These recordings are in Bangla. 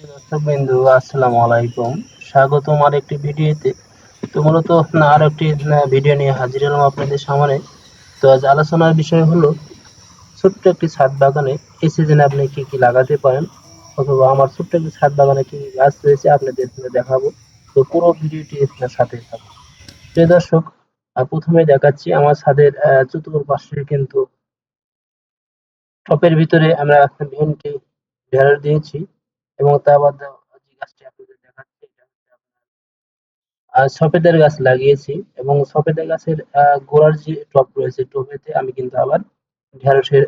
দর্শকবৃন্দ, আসসালামু আলাইকুম। স্বাগতম আরেকটি ভিডিওতে। তো মূলত আরো একটি ভিডিও নিয়ে হাজির হলাম আপনাদের সামনে। তো আজ আলোচনার বিষয় হলো ছোট্ট একটি ছাদ বাগানে এই সিজনে আপনি কি কি লাগাতে পারেন, অথবা আমার ছোট্ট একটি ছাদ বাগানে কি কি গাছ রয়েছে আপনাদের দেখাবো। তো পুরো ভিডিওটি আপনার সাথে থাকুন। প্রিয় দর্শক, প্রথমে দেখাচ্ছি আমার ছাদের চতুর্পাশে কিন্তু টপের ভিতরে আমরা ভেন্ডি, ঢেঁড়স দিয়েছি, এবং তা বাদেও যে গাছটি আপনাদের দেখাচ্ছি এটা হচ্ছে আপনার সবেদার গাছ লাগিয়েছি, এবং সবেদা গাছের গোড়ার যে টব রয়েছে টবেতে আমি কিন্তু আবার ঢেঁড়সের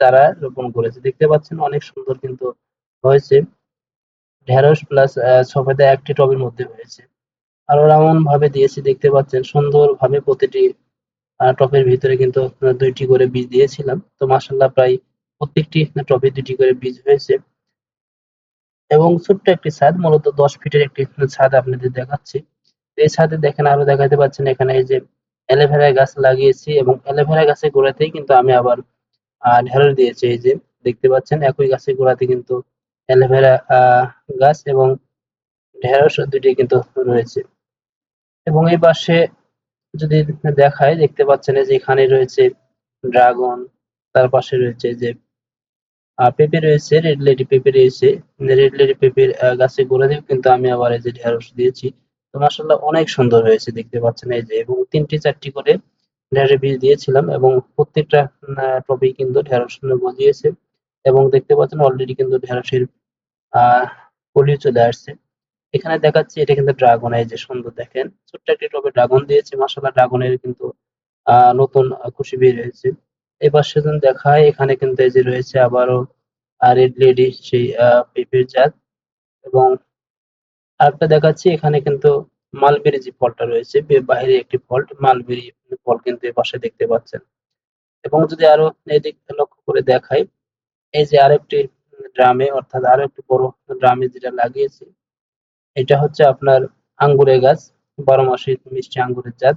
চারা রোপণ করেছি। দেখতে পাচ্ছেন অনেক সুন্দর কিন্তু হয়েছে। ঢেঁড়স প্লাস সবেদা একটি টবের মধ্যে হয়েছে। আরো এমন ভাবে দিয়েছি, দেখতে পাচ্ছেন সুন্দর ভাবে প্রতিটি টবের ভিতরে কিন্তু দুইটি করে বীজ দিয়েছিলাম। তো মাশাআল্লাহ প্রায় প্রত্যেকটি টবে দুটি করে বীজ হয়েছে। এবং ছোট্ট একটি ছাদ, মূলত 10 ফিটের একটি ছাদ আপনাদের দেখাচ্ছি। এই ছাদে দেখেন, আরো দেখাতে পাচ্ছেন এখানে এই যে অ্যালোভেরা গাছ লাগিয়েছি, এবং অ্যালোভেরা গাছের গোড়াতেই কিন্তু আমি আবার ঢেঁড়স দিয়েছি। এই যে দেখতে পাচ্ছেন একই গাছের গোড়াতে কিন্তু অ্যালোভেরা গাছ এবং ঢেঁড়স দুটি কিন্তু রয়েছে। এবং এই পাশে যদি দেখায়, দেখতে পাচ্ছেন এই যে এখানে রয়েছে ড্রাগন, তার পাশে রয়েছে যে পেঁপে রয়েছে, রেড লেডি পেঁপে রয়েছে। রেড লেডি পেঁপের গাছের গোড়াতেও কিন্তু আমি আবার এই যে ঢেঁড়স দিয়েছি। তো মাশাআল্লাহ অনেক সুন্দর হয়েছে, দেখতে পাচ্ছেন এই যে। এবং 3টি 4টি করে ঢেঁড়সের বীজ দিয়েছিলাম, এবং প্রত্যেকটা টবেই কিন্তু ঢেঁড়স গজিয়েছে। এবং দেখতে পাচ্ছেন অলরেডি কিন্তু ঢেঁড়সের আহ কলি চলে আসছে। এখানে দেখাচ্ছি এটা কিন্তু ড্রাগন, এই যে সুন্দর দেখেন ছোট্ট একটি টবে ড্রাগন দিয়েছে। মাশাআল্লাহ ড্রাগনের কিন্তু নতুন কুশি বের হয়েছে। এবার সেদিন দেখায় এখানে কিন্তু এই যে রয়েছে আবারও রেড লেডি সেই পেঁপের জাত। এবং আরেকটা দেখাচ্ছি এখানে কিন্তু মালবেরি যে ফলটা রয়েছে, বাইরে একটি ফল, মালবেরি ফল কিন্তু এ পাশে দেখতে পাচ্ছেন। এবং যদি আরো এদিকে লক্ষ্য করে দেখাই, এই যে আরেকটি ড্রামে, অর্থাৎ আরো একটি বড় ড্রামে যেটা লাগিয়েছি, এটা হচ্ছে আপনার আঙ্গুরের গাছ, 12 মাসি মিষ্টি আঙ্গুরের জাত।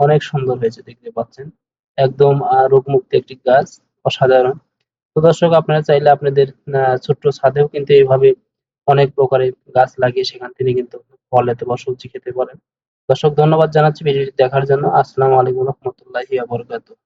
অনেক সুন্দর হয়েছে, দেখতে পাচ্ছেন একদম রোগমুক্ত একটি গাছ, অসাধারণ। তো দর্শক, আপনারা চাইলে আপনাদের ছোট্ট ছাদেও কিন্তু এইভাবে অনেক প্রকারের গাছ লাগিয়ে সেখান থেকে কিন্তু ফল অথবা সবজি খেতে পারেন। দর্শক, ধন্যবাদ জানাচ্ছি ভিডিওটি দেখার জন্য। আসসালামু আলাইকুম রহমতুল্লাহি ওয়া বারাকাতুহু।